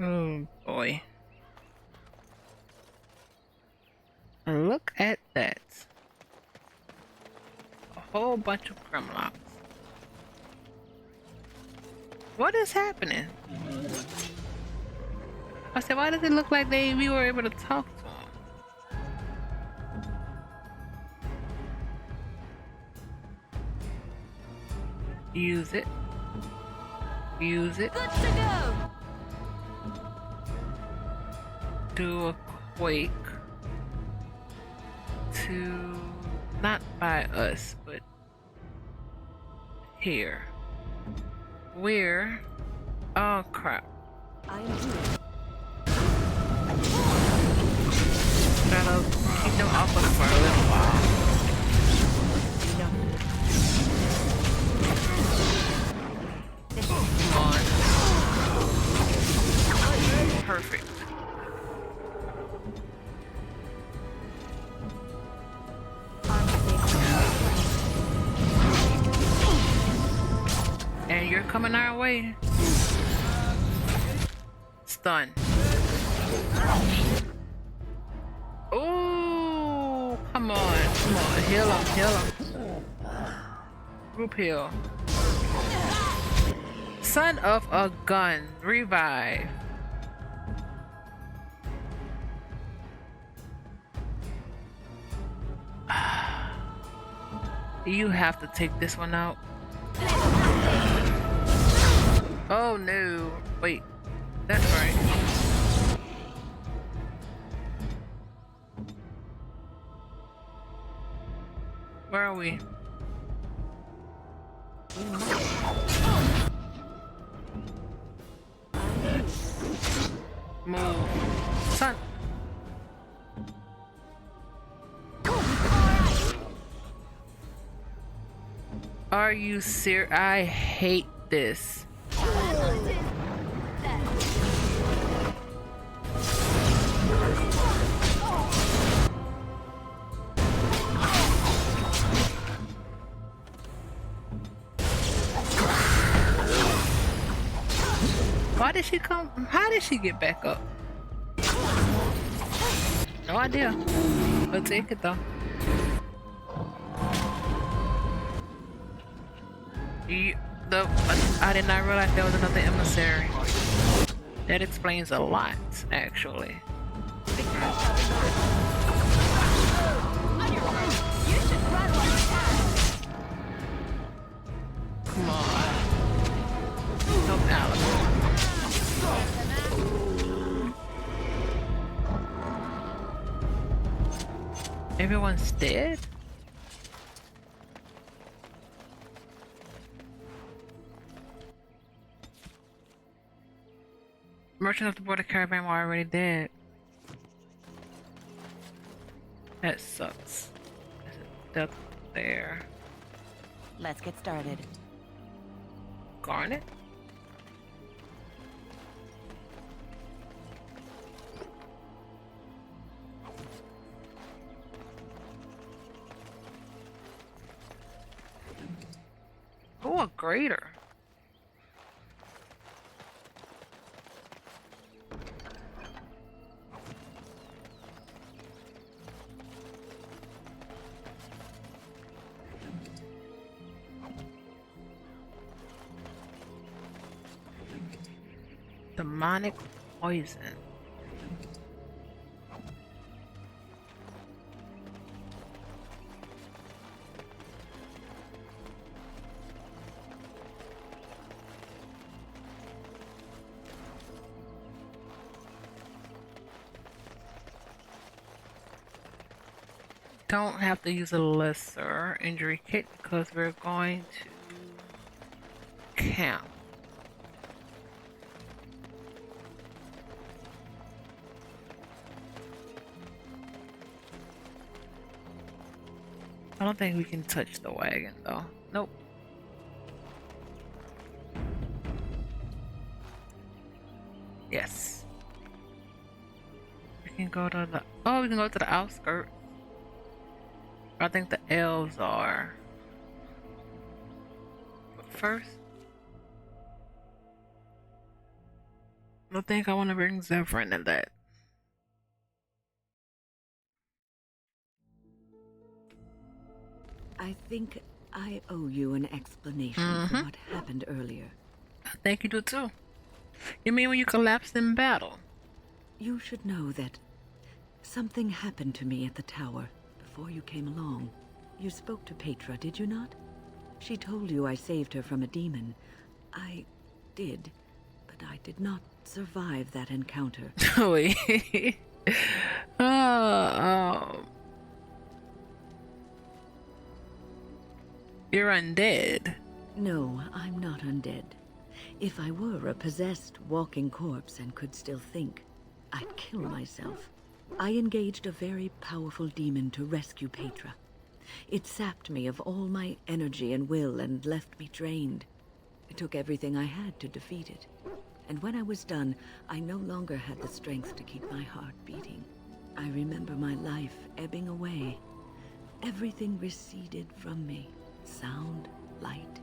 Oh boy. Look at that. A whole bunch of Grimlocks. What is happening? I said, why does it look like we were able to talk to him? Use it. Use it. Good to go. Do a quake to not by us, but here. Where? Oh crap. I'm here. Gotta keep them off us for a little while. Come on. Perfect. And you're coming our way. Stun. Oh, come on. Come on. Heal him. Heal him. Group heal. Son of a gun. Revive. You have to take this one out. Oh no. Wait. That's right. Where are we? Move. Son. Are you serious? I hate this. Why did she come? How did she get back up? No idea. We'll take it though. I did not realize there was another emissary. That explains a lot, actually. Come on. Help Alex. Everyone's dead? Merchant of the border caravan were already dead. That sucks. There's a death there. Let's get started. Garnet? Oh, a grater. Demonic poison. Don't have to use a lesser injury kit because we're going to camp. I don't think we can touch the wagon though. Nope. Yes. We can go to the we can go to the outskirts. I think the elves are. But first, I think I want to bring Zephyr into that. I think I owe you an explanation for what happened earlier. I think you do too. You mean when you collapsed in battle? You should know that something happened to me at the tower before you came along. You spoke to Petra, did you not? She told you I saved her from a demon. I did, but I did not survive that encounter. Wait. Oh, you're undead. No, I'm not undead. If I were a possessed walking corpse and could still think, I'd kill myself. I engaged a very powerful demon to rescue Petra. It sapped me of all my energy and will and left me drained. It took everything I had to defeat it. And when I was done, I no longer had the strength to keep my heart beating. I remember my life ebbing away. Everything receded from me. Sound, light.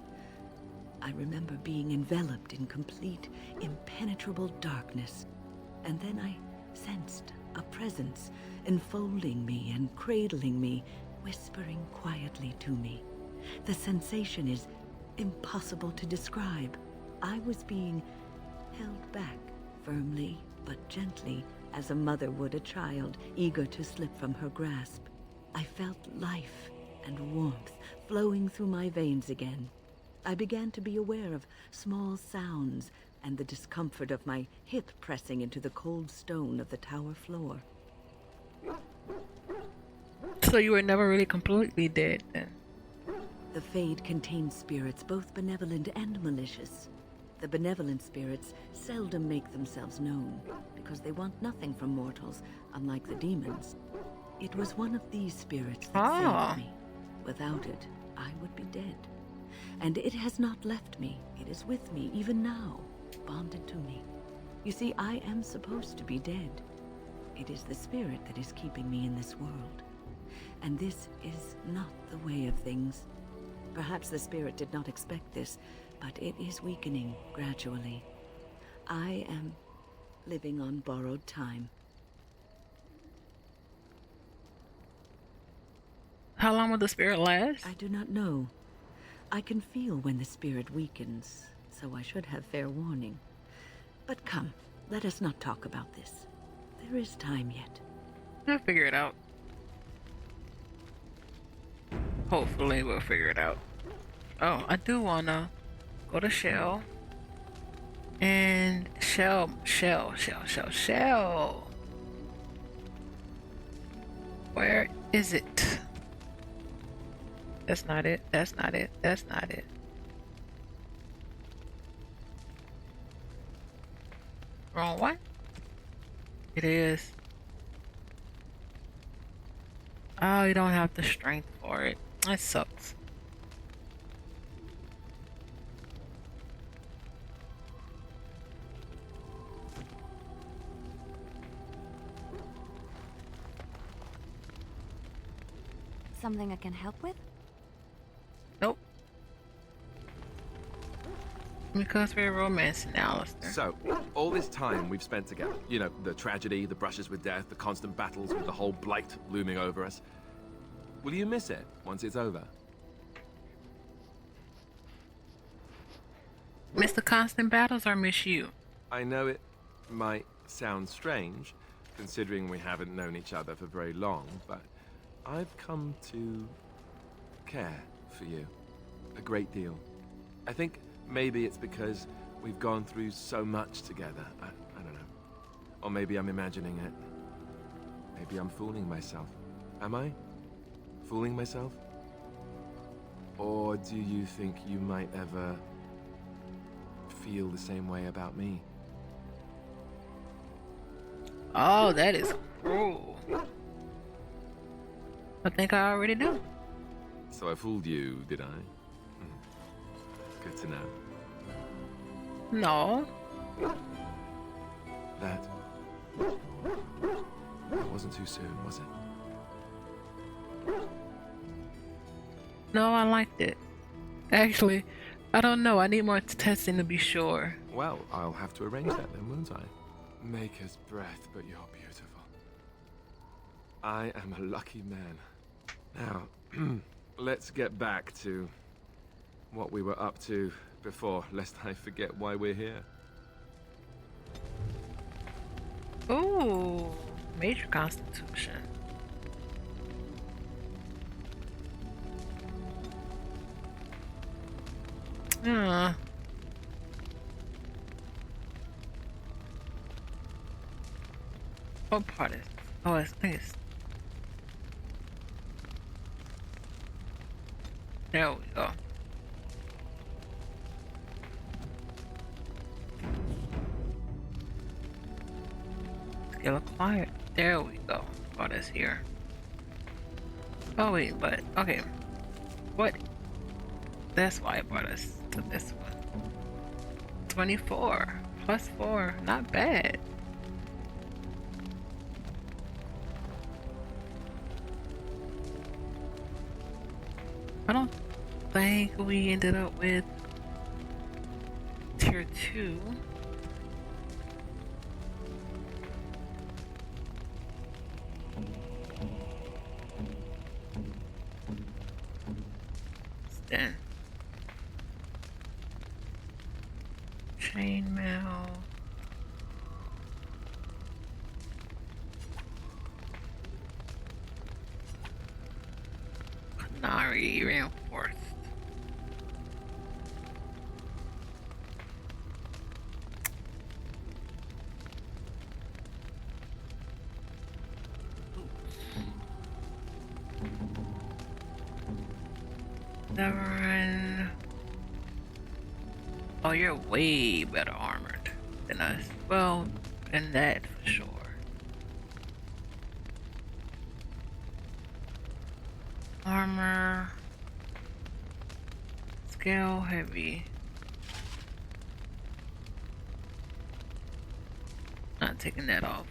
I remember being enveloped in complete, impenetrable darkness. And then I sensed a presence enfolding me and cradling me, whispering quietly to me. The sensation is impossible to describe. I was being held back, firmly but gently, as a mother would a child, eager to slip from her grasp. I felt life and warmth flowing through my veins again. I began to be aware of small sounds and the discomfort of my hip pressing into the cold stone of the tower floor. So you were never really completely dead then? The Fade contains spirits both benevolent and malicious. The benevolent spirits seldom make themselves known, because they want nothing from mortals, unlike the demons. It was one of these spirits that saved me. Without it, I would be dead. And it has not left me. It is with me even now, bonded to me. You see, I am supposed to be dead. It is the spirit that is keeping me in this world. And this is not the way of things. Perhaps the spirit did not expect this, but it is weakening gradually. I am living on borrowed time. How long will the spirit last? I do not know. I can feel when the spirit weakens, so I should have fair warning. But come, let us not talk about this. There is time yet. We'll figure it out. Hopefully we'll figure it out. Oh, I do wanna go to Shell. And Shell. Where is it? That's not it. That's not it. That's not it. Wrong one? It is. Oh, you don't have the strength for it. That sucks. Something I can help with? Nope. Because we're romancing now, Alistair. So, all this time we've spent together, you know, the tragedy, the brushes with death, the constant battles with the whole blight looming over us. Will you miss it once it's over? Miss the constant battles or miss you? I know it might sound strange, considering we haven't known each other for very long, but I've come to care for you a great deal. I think maybe it's because we've gone through so much together. I don't know. Or maybe I'm imagining it. Maybe I'm fooling myself. Am I? Fooling myself? Or do you think you might ever feel the same way about me? Oh, that is cruel. I think I already do. So I fooled you, did I? Good to know. No. That wasn't too soon, was it? No, I liked it. Actually, I don't know. I need more testing to be sure. Well, I'll have to arrange that then, won't I? Maker's breath, but you're beautiful. I am a lucky man. Now, let's get back to what we were up to before, lest I forget why we're here. Ooh, major constitution. What part is? Oh, I think it's. There we go. Skill acquired. There we go. What is here? Oh wait, but okay. What? That's why I brought us to this one. 24 plus 4, not bad. I don't think we ended up with tier 2. Then chainmail. Canary reinforced. Never. Oh, you're way better armored than us. Well, in that for sure. Armor. Scale heavy. Not taking that off.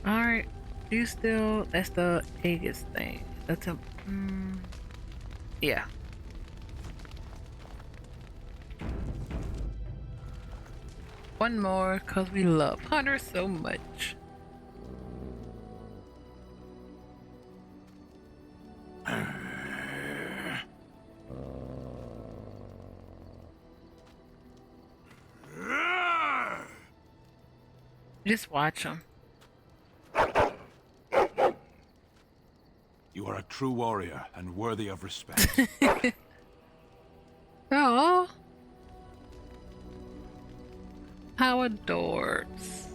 Alright. You still. That's the Aegis thing. That's a. Yeah. One more, cause we love Hunter so much. Just watch him. You are a true warrior and worthy of respect. Oh, how adorbs.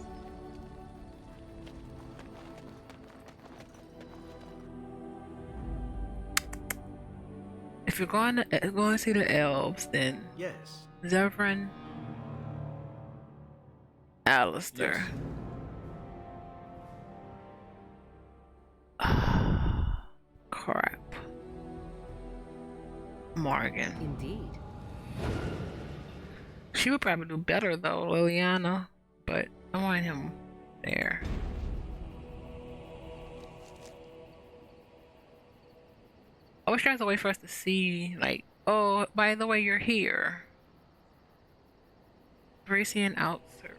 If you're going to see the elves, then Yes. Zevran, Alistair. Crap. Morgan. Indeed. She would probably do better though, Liliana, but I want him there. I wish there was a way for us to see, like, oh, by the way, you're here. Bracian outskirts.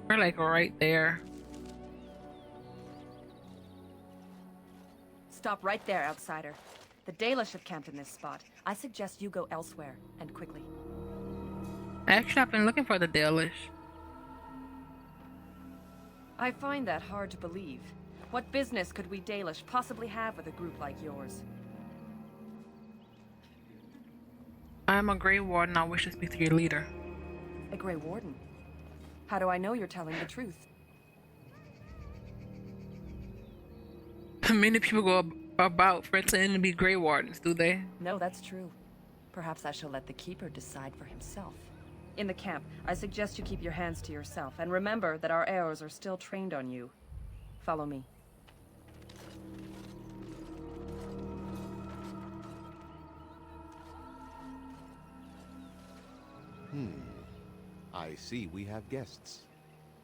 We're like right there. Stop right there, outsider. The Dalish have camped in this spot. I suggest you go elsewhere, and quickly. Actually, I've been looking for the Dalish. I find that hard to believe. What business could we Dalish possibly have with a group like yours? I'm a Grey Warden. I wish to speak to your leader. A Grey Warden? How do I know you're telling the truth? Many people go about pretending to be Grey Wardens, do they? No, that's true. Perhaps I shall let the Keeper decide for himself. In the camp, I suggest you keep your hands to yourself, and remember that our arrows are still trained on you. Follow me. I see we have guests.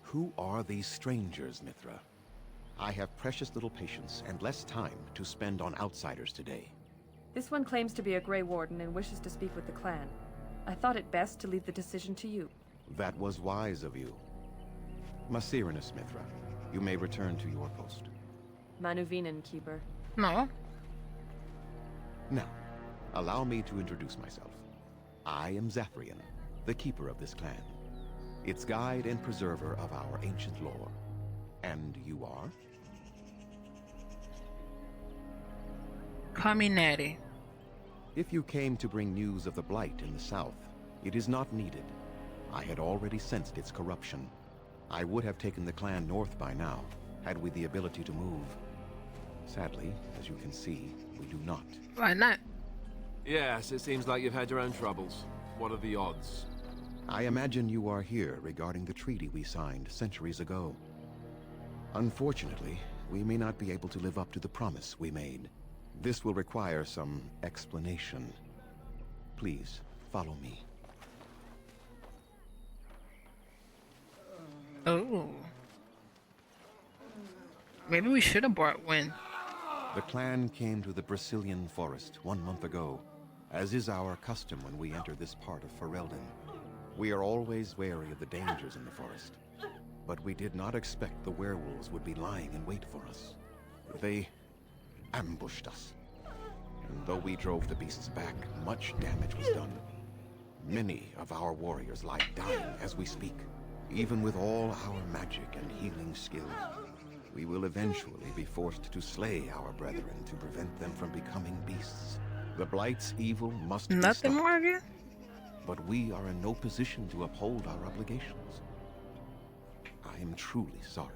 Who are these strangers, Mithra? I have precious little patience and less time to spend on outsiders today. This one claims to be a Grey Warden and wishes to speak with the clan. I thought it best to leave the decision to you. That was wise of you. Masirinus, Mithra, you may return to your post. Manuvinen, Keeper. No. Now, allow me to introduce myself. I am Zafrian, the keeper of this clan, its guide and preserver of our ancient lore. And you are? Call me Natty. If you came to bring news of the Blight in the south, it is not needed. I had already sensed its corruption. I would have taken the clan north by now, had we the ability to move. Sadly, as you can see, we do not. Why not? Yes, it seems like you've had your own troubles. What are the odds? I imagine you are here regarding the treaty we signed centuries ago. Unfortunately, we may not be able to live up to the promise we made. This will require some explanation. Please, follow me. Oh. Maybe we should have brought Wynn. The clan came to the Brazilian forest 1 month ago, as is our custom when we enter this part of Ferelden. We are always wary of the dangers in the forest, but we did not expect the werewolves would be lying in wait for us. They ambushed us. And though we drove the beasts back, much damage was done. Many of our warriors lie dying as we speak. Even with all our magic and healing skills, we will eventually be forced to slay our brethren to prevent them from becoming beasts. The Blight's evil must be Nothing stopped, more again? but we are in no position to uphold our obligations. I am truly sorry.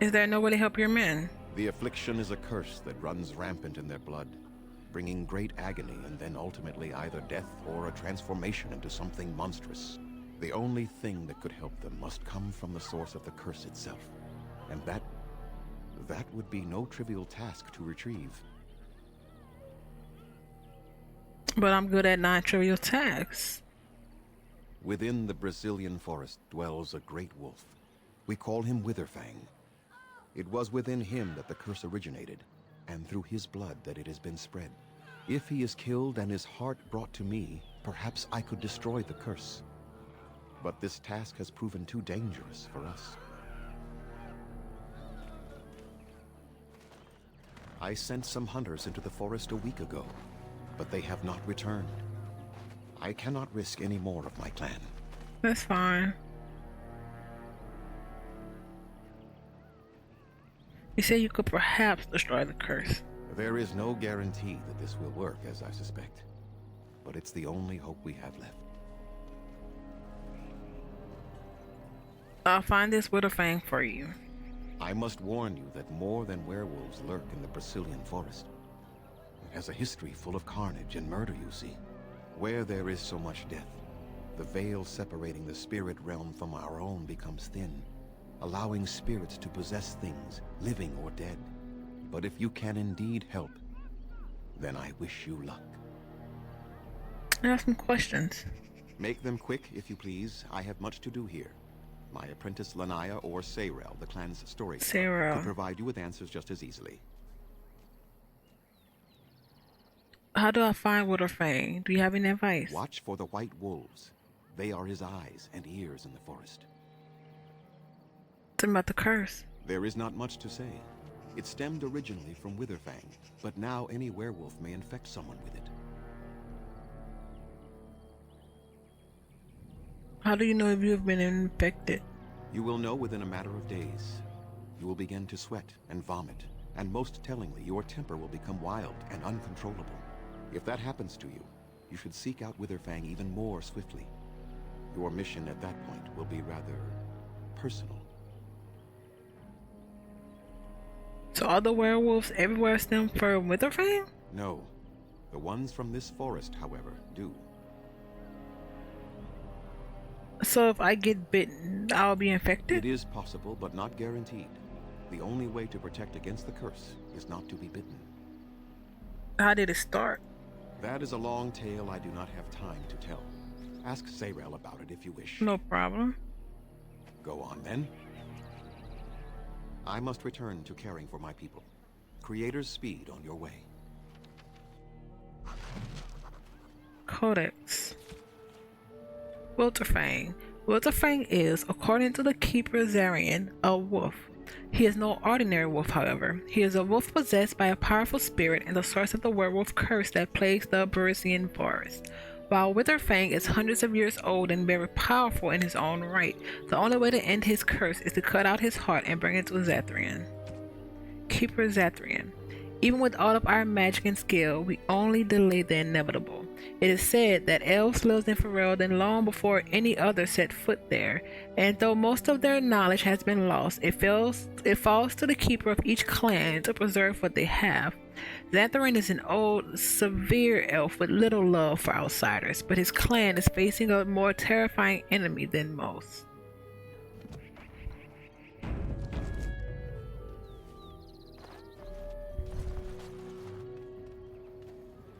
Is there no way to help your men? The affliction is a curse that runs rampant in their blood, bringing great agony and then ultimately either death or a transformation into something monstrous. The only thing that could help them must come from the source of the curse itself. And that would be no trivial task to retrieve. But I'm good at non-trivial tasks. Within the Brazilian forest dwells a great wolf. We call him Witherfang. It was within him that the curse originated, and through his blood that it has been spread. If he is killed and his heart brought to me, perhaps I could destroy the curse. But this task has proven too dangerous for us. I sent some hunters into the forest a week ago, but they have not returned. I cannot risk any more of my clan. That's fine. You said you could perhaps destroy the curse. There is no guarantee that this will work, as I suspect. But it's the only hope we have left. I'll find this Witherfang for you. I must warn you that more than werewolves lurk in the Brazilian forest. It has a history full of carnage and murder, you see. Where there is so much death, the veil separating the spirit realm from our own becomes thin, allowing spirits to possess things, living or dead. But if you can indeed help, then I wish you luck. I have some questions. Make them quick, if you please. I have much to do here. My apprentice Lanaya or Sayrel, the clan's storyteller, Sayrel could provide you with answers just as easily. How do I find Witherfang? Do you have any advice? Watch for the white wolves. They are his eyes and ears in the forest. Something about the curse. There is not much to say. It stemmed originally from Witherfang, but now any werewolf may infect someone with it. How do you know if you have been infected? You will know within a matter of days. You will begin to sweat and vomit, and most tellingly, your temper will become wild and uncontrollable. If that happens to you, you should seek out Witherfang even more swiftly. Your mission at that point will be rather personal. So all the werewolves everywhere stem from Witherfang? No. The ones from this forest, however, do. So if I get bitten, I'll be infected? It is possible, but not guaranteed. The only way to protect against the curse is not to be bitten. How did it start? That is a long tale I do not have time to tell. Ask Zayrel about it if you wish. No problem. Go on, then. I must return to caring for my people. Creator's speed on your way. Codex. Wilterfang. Wilterfang is, according to the Keeper Zarian, a wolf. He is no ordinary wolf, however. He is a wolf possessed by a powerful spirit and the source of the werewolf curse that plagues the Barisian forest. While Witherfang is hundreds of years old and very powerful in his own right, the only way to end his curse is to cut out his heart and bring it to Zathrian. Keeper Zathrian. Even with all of our magic and skill, we only delay the inevitable. It is said that elves lived in Ferelden long before any other set foot there, and though most of their knowledge has been lost, it falls to the keeper of each clan to preserve what they have. Zathrian is an old, severe elf with little love for outsiders, but his clan is facing a more terrifying enemy than most.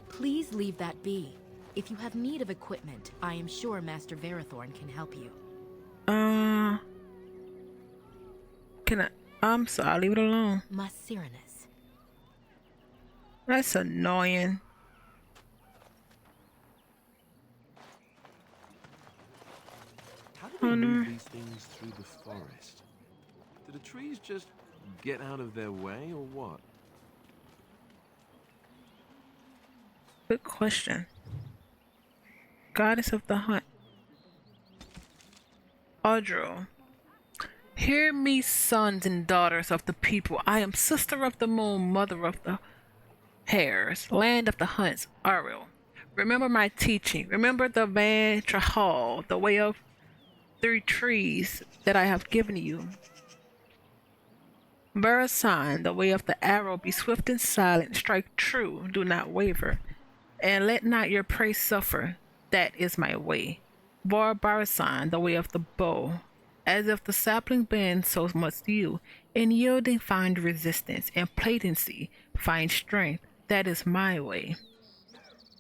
Please leave that be. If you have need of equipment, I am sure Master Verathorn can help you. I'll leave it alone. Macirinus. That's annoying. How do they move these things through the forest? Do the trees just get out of their way, or what? Good question. Goddess of the Hunt. Audril. Hear me, sons and daughters of the people. I am sister of the moon, mother of the hares, land of the hunts, Auril. Remember my teaching. Remember the Van Trahal, the way of 3 trees that I have given you. Barasan, the way of the arrow, be swift and silent, strike true, do not waver. And let not your prey suffer, that is my way. Barasan, the way of the bow. As if the sapling bends, so must you. In yielding find resistance, and platency find strength, that is my way.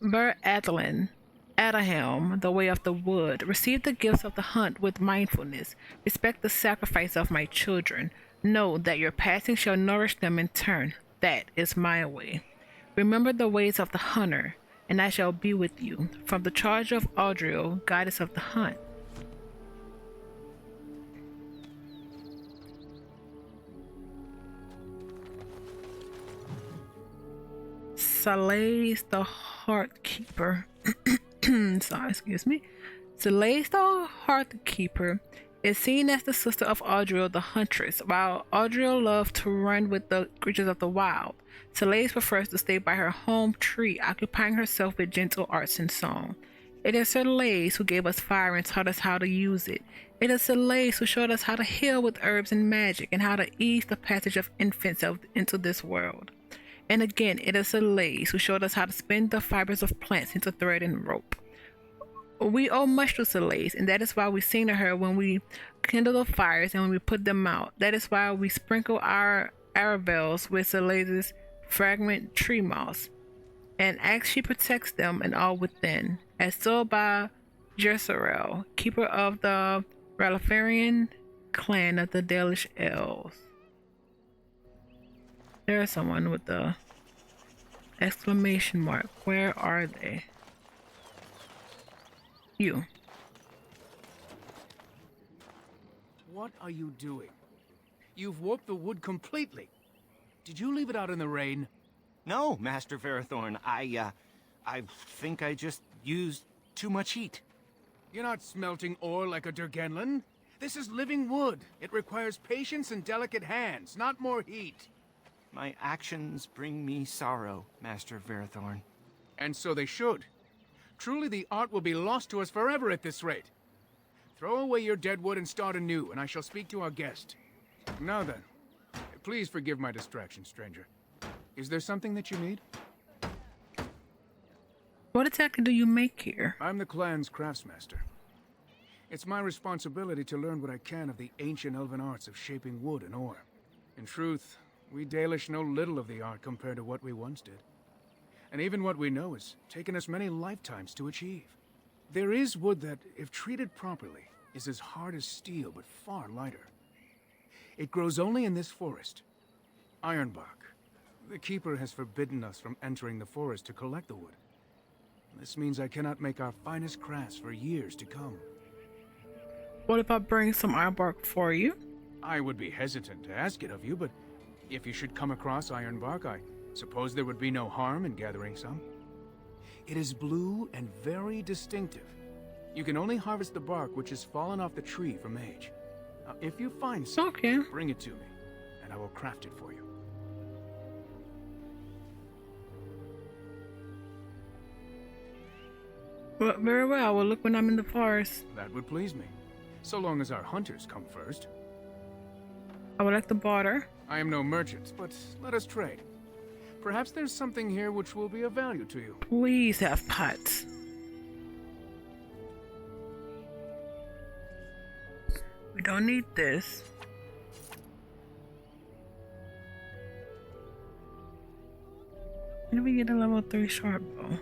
Adlin, Adahelm, the way of the wood. Receive the gifts of the hunt with mindfulness. Respect the sacrifice of my children. Know that your passing shall nourish them in turn, that is my way. Remember the ways of the hunter, and I shall be with you. From the charge of Audril, goddess of the hunt. Salaise the Heartkeeper. Sorry, excuse me. Salaise the Heartkeeper is seen as the sister of Audril the Huntress. While Audril loved to run with the creatures of the wild, Salaise prefers to stay by her home tree, occupying herself with gentle arts and song. It is Salaise who gave us fire and taught us how to use it. It is Salaise who showed us how to heal with herbs and magic, and how to ease the passage of infants into this world. And again, it is Salaise who showed us how to spin the fibers of plants into thread and rope. We owe much to Salaise, and that is why we sing to her when we kindle the fires and when we put them out. That is why we sprinkle our Arabelles with Salaise's fragment tree moss, and ask she protects them and all within, as so by Jerserel, keeper of the Ralifarian clan of the Dalish Elves. There is someone with the exclamation mark. Where are they? You. What are you doing? You've warped the wood completely. Did you leave it out in the rain? No, Master Verathorn. I think I just used too much heat. You're not smelting ore like a Durgenlin. This is living wood. It requires patience and delicate hands, not more heat. My actions bring me sorrow, Master Verathorn. And so they should. Truly, the art will be lost to us forever at this rate. Throw away your dead wood and start anew, and I shall speak to our guest. Now then, please forgive my distraction, stranger. Is there something that you need? What exactly do you make here? I'm the clan's craftsmaster. It's my responsibility to learn what I can of the ancient elven arts of shaping wood and ore. In truth, we Dalish know little of the art compared to what we once did. And even what we know has taken us many lifetimes to achieve. There is wood that, if treated properly, is as hard as steel but far lighter. It grows only in this forest. Ironbark. The Keeper has forbidden us from entering the forest to collect the wood. This means I cannot make our finest crafts for years to come. What if I bring some ironbark for you? I would be hesitant to ask it of you, but if you should come across ironbark, I suppose there would be no harm in gathering some. It is blue and very distinctive. You can only harvest the bark which has fallen off the tree from age. If you find some, bring it to me, and I will craft it for you. Well, very well. We'll look when I'm in the forest. That would please me, so long as our hunters come first. I would like to barter. I am no merchant, but let us trade. Perhaps there's something here which will be of value to you. Please have pots. We don't need this. When do we get a level 3 sharp bow?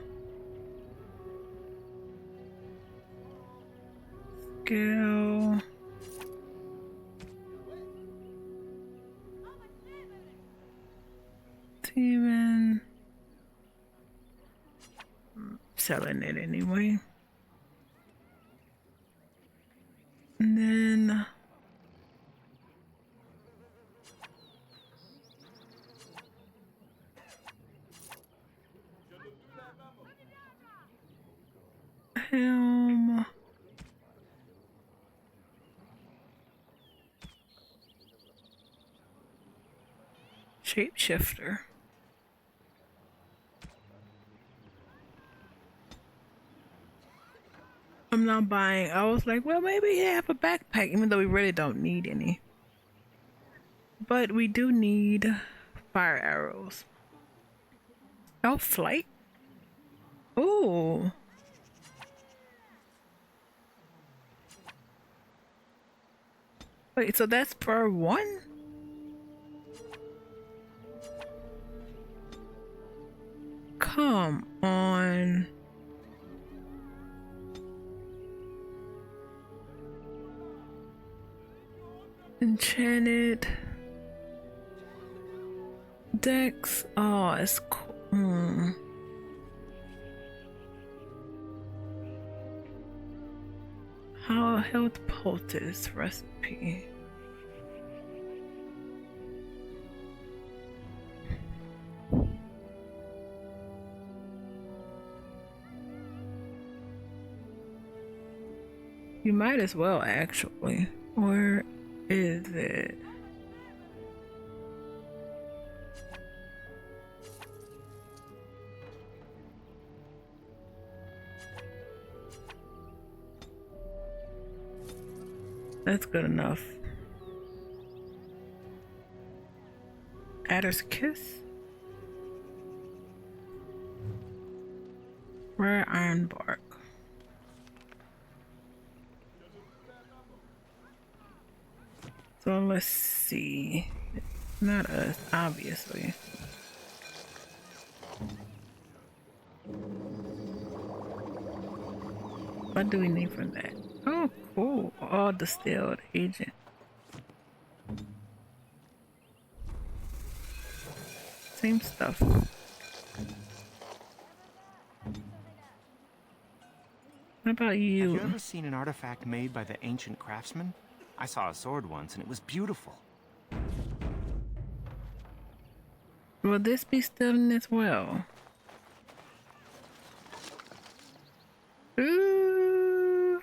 Skill. Even selling it anyway. And then helm. Shapeshifter. I'm not buying. I was like, well, maybe have a backpack, even though we really don't need any. But we do need fire arrows. Oh, flight? Ooh. Wait, so that's per one? Come on. Enchanted Dex. Oh, it's cool. How health poultice recipe. You might as well, actually. Where is it? That's good enough. Adder's Kiss. Rare iron bark. So let's see. Not us, obviously. What do we need from that? Oh, cool. All distilled agent. Same stuff. What about you? Have you ever seen an artifact made by the ancient craftsman? I saw a sword once and it was beautiful. Will this be stolen as well? Ooh.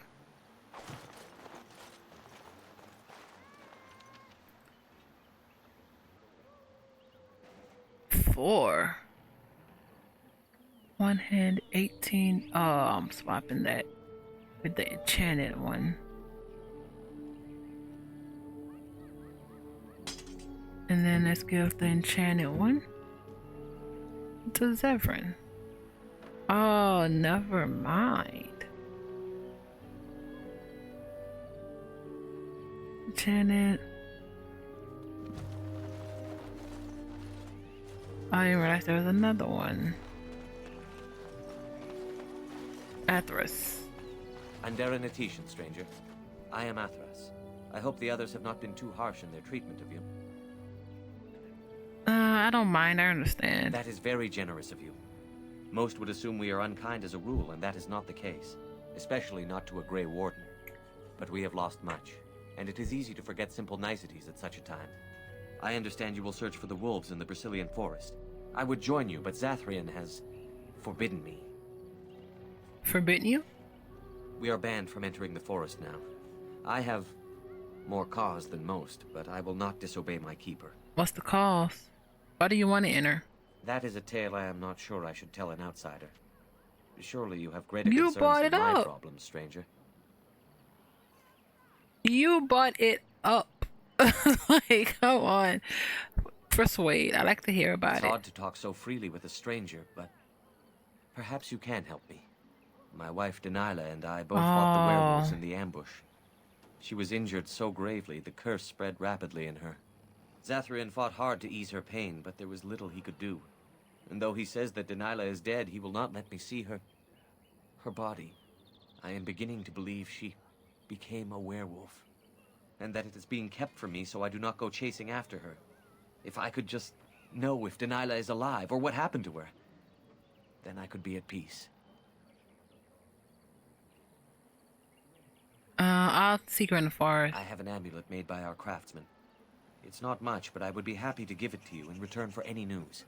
Four. One hand, 18. Oh, I'm swapping that with the enchanted one. And then let's give the enchanted one to Zevran. Oh, never mind. Enchanted. I didn't realize there was another one. Athras. Anderanetitian, stranger. I am Athras. I hope the others have not been too harsh in their treatment of you. I don't mind. I understand. That is very generous of you. Most would assume we are unkind as a rule, and that is not the case. Especially not to a Grey Warden. But we have lost much, and it is easy to forget simple niceties at such a time. I understand you will search for the wolves in the Brazilian forest. I would join you, but Zathrian has forbidden me. Forbidden you? We are banned from entering the forest now. I have more cause than most, but I will not disobey my keeper. What's the cause? Why do you want to enter? That is a tale I am not sure I should tell an outsider. Surely you have greater You concerns brought it than my up. problems, stranger. You brought it up. Like, come on. Persuade. I like to hear about It's it. odd to talk so freely with a stranger, but perhaps you can help me. My wife Delilah and I both fought the werewolves in the ambush. She was injured so gravely, the curse spread rapidly in her. Zathrian fought hard to ease her pain, but there was little he could do. And though he says that Delilah is dead, he will not let me see her body. I am beginning to believe she became a werewolf, and that it is being kept from me so I do not go chasing after her. If I could just know if Delilah is alive, or what happened to her, then I could be at peace. I'll seek her in the forest. I have an amulet made by our craftsman. It's not much, but I would be happy to give it to you in return for any news.